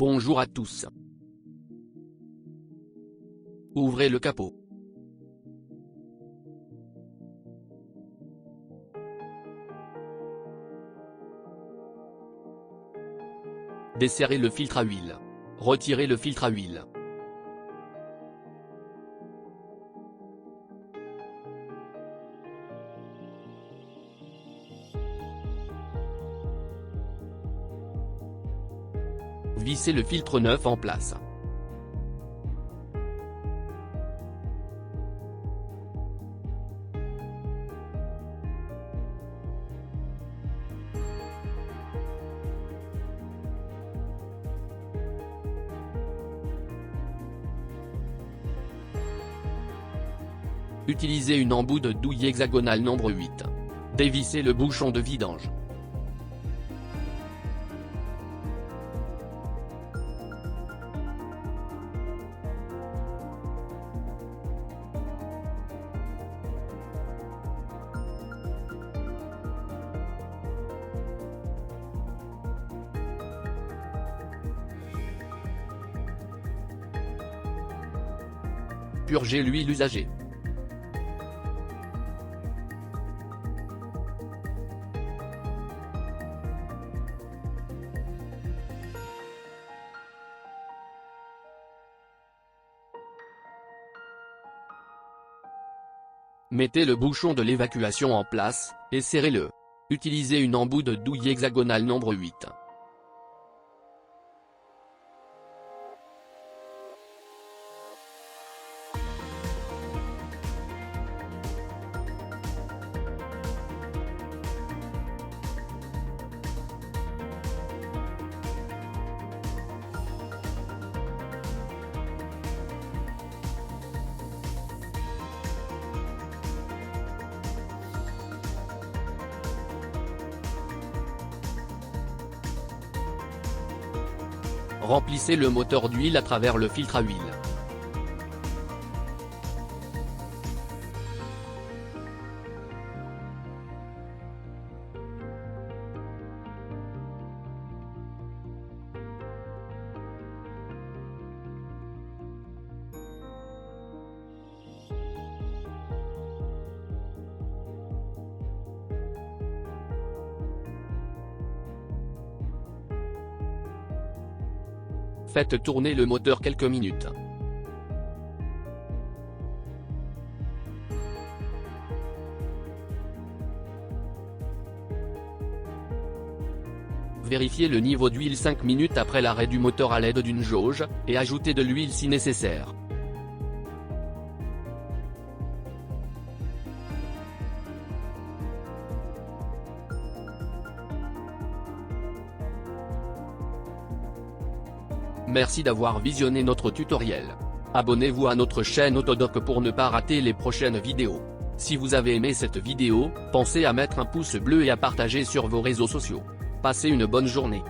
Bonjour à tous. Ouvrez le capot. Desserrez le filtre à huile. Retirez le filtre à huile. Vissez le filtre neuf en place. Utilisez une embout de douille hexagonale nombre 8. Dévissez le bouchon de vidange. Purgez l'huile usagée. Mettez le bouchon de l'évacuation en place, et serrez-le. Utilisez une embout de douille hexagonale nombre 8. Remplissez le moteur d'huile à travers le filtre à huile. Faites tourner le moteur quelques minutes. Vérifiez le niveau d'huile 5 minutes après l'arrêt du moteur à l'aide d'une jauge, et ajoutez de l'huile si nécessaire. Merci d'avoir visionné notre tutoriel. Abonnez-vous à notre chaîne Autodoc pour ne pas rater les prochaines vidéos. Si vous avez aimé cette vidéo, pensez à mettre un pouce bleu et à partager sur vos réseaux sociaux. Passez une bonne journée.